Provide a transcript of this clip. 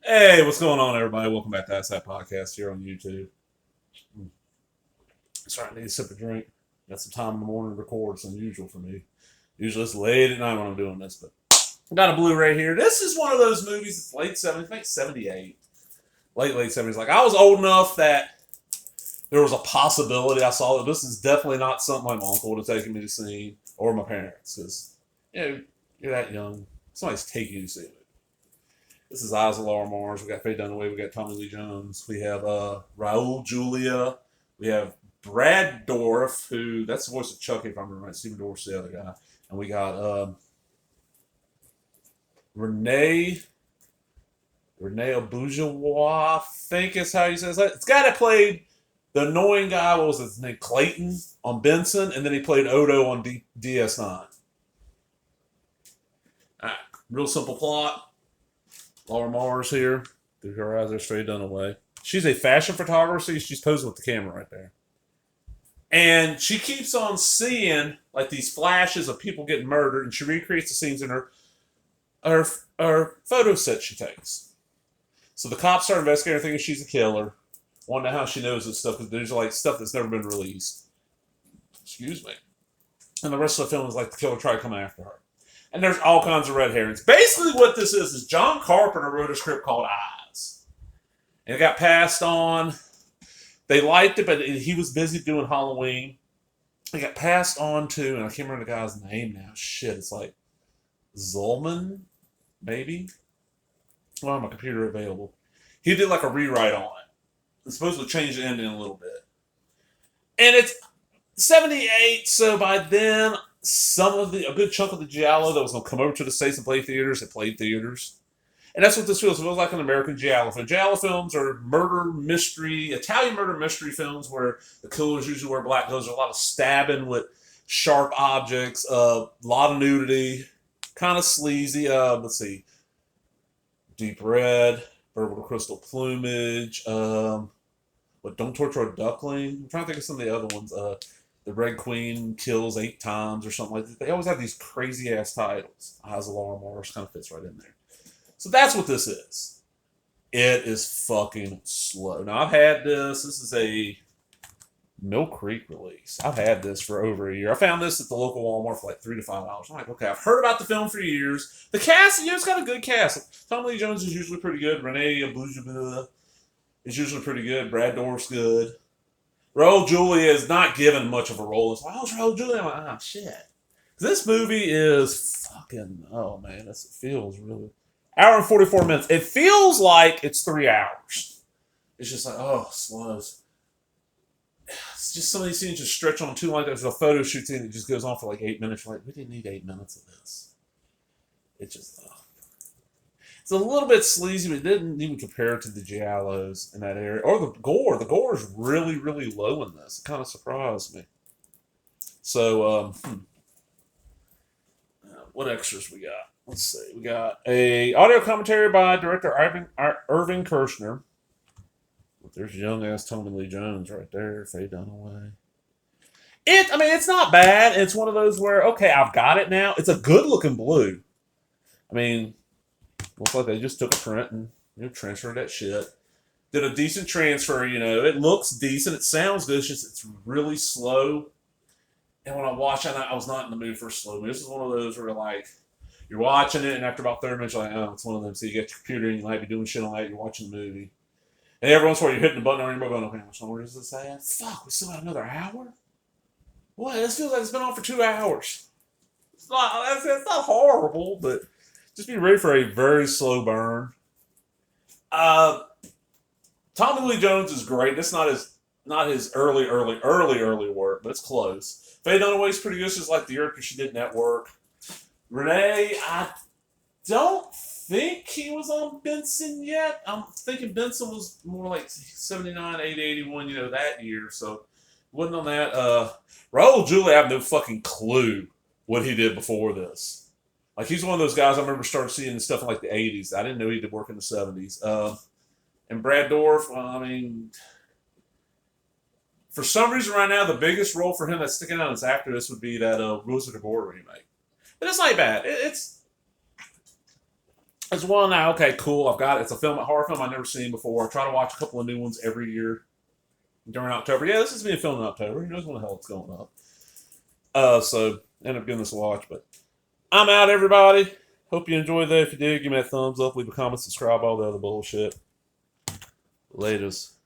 Hey, what's going on, everybody? Welcome back to Ask That Podcast here on YouTube. Sorry, I need a sip of drink. Got some time in the morning to record. It's unusual for me. Usually it's late at night when I'm doing this, but I got a Blu-ray here. This is one of those movies. It's late 70s, maybe 78. Late 70s. Like, I was old enough that there was a possibility I saw it. This is definitely not something my uncle would have taken me to see, or my parents, because, you're that young. Somebody's taking you to see it. This is Eyes of Laura Mars. We got Faye Dunaway. We got Tommy Lee Jones. We have Raul Julia. We have Brad Dorff, who that's the voice of Chucky, if I remember right. Stephen Dorff's the other guy. And we got Renee Bourgeois, I think is how he says that. It's the guy that played the annoying guy. What was his name? Clayton on Benson, and then he played Odo on DS9. All right, real simple plot. Laura Mars here. Through her eyes are straight done away. She's a fashion photographer. See, she's posing with the camera right there. And she keeps on seeing like these flashes of people getting murdered, and she recreates the scenes in her photo set she takes. So the cops start investigating, thinking she's a killer. Wonder how she knows this stuff, because there's like stuff that's never been released. Excuse me. And the rest of the film is like the killer tried to come after her. And there's all kinds of red herrings. Basically what this is John Carpenter wrote a script called Eyes. And it got passed on. They liked it, but he was busy doing Halloween. It got passed on to, and I can't remember the guy's name now. Shit, it's like Zolman, maybe? Well, my computer available. He did like a rewrite on it. It's supposed to change the ending a little bit. And it's 78, so by then a good chunk of the Giallo that was going to come over to the States and play theaters, it played theaters. And that's what this feels. It feels like an American Giallo film. Giallo films are Italian murder mystery films where the killers usually wear black clothes. There's a lot of stabbing with sharp objects, a lot of nudity, kind of sleazy. Let's see. Deep red, purple crystal plumage. Don't torture a duckling. I'm trying to think of some of the other ones. The Red Queen kills 8 times or something like that. They always have these crazy ass titles. Eyes of Laura Mars kind of fits right in there. So that's what this is. It is fucking slow. Now I've had this. This is a Mill Creek release. I've had this for over a year. I found this at the local Walmart for like $3 to $5. I'm like, okay, I've heard about the film for years. The cast, it's got a good cast. Tommy Lee Jones is usually pretty good. Renee Bourgeois is usually pretty good. Brad Dorff's good. Raul Julia is not given much of a role. It's like, oh, it's Raul Julia. I'm like, shit. This movie is fucking, oh man, it feels really. Hour and 44 minutes. It feels like it's 3 hours. It's just like, oh, slow. It's just some of these scenes just stretch on too long. There's a photo shoot scene that just goes on for like 8 minutes. You're like, we didn't need 8 minutes of this. It just, it's a little bit sleazy, but it didn't even compare to the Giallos in that area. Or the gore. The gore is really, really low in this. It kind of surprised me. So, what extras we got? Let's see. We got a audio commentary by director Irving Kershner. There's young ass Tommy Lee Jones right there. Faye Dunaway. It's not bad. It's one of those where, okay, I've got it now. It's a good looking blue. I mean, looks like they just took a print and transferred that shit. Did a decent transfer. It looks decent. It sounds good. It's really slow. And when I watch it, I was not in the mood for a slow movie. This is one of those where like you're watching it, and after about 30 minutes, you're like, oh, it's one of them. So you get your computer, and you might be doing shit on that. You're watching the movie. And every once in a while, you're hitting the button on your remote going, okay, how much longer does this say? Fuck, we still got another hour? What? This feels like it's been on for 2 hours. It's not horrible, but just be ready for a very slow burn. Tommy Lee Jones is great. It's not his early work, but it's close. Faye Dunaway's pretty good. She's like the character she did Network. Renee, I don't think he was on Benson yet. I'm thinking Benson was more like 79, 80, 81, that year. So wasn't on that. Raul Julia, I have no fucking clue what he did before this. Like, he's one of those guys I remember started seeing stuff in like the 80s. I didn't know he did work in the 70s. And Brad Dorff, for some reason right now, the biggest role for him that's sticking out as after this would be that Rules of the Gore remake. But it's not bad. It's one now. Okay, cool. I've got it. It's a horror film I've never seen before. I try to watch a couple of new ones every year during October. Yeah, this is being filmed in October. Who knows when the hell it's going up? So end up giving this a watch. But I'm out, everybody. Hope you enjoyed that. If you did, give me a thumbs up, leave a comment, subscribe, all the other bullshit. Latest.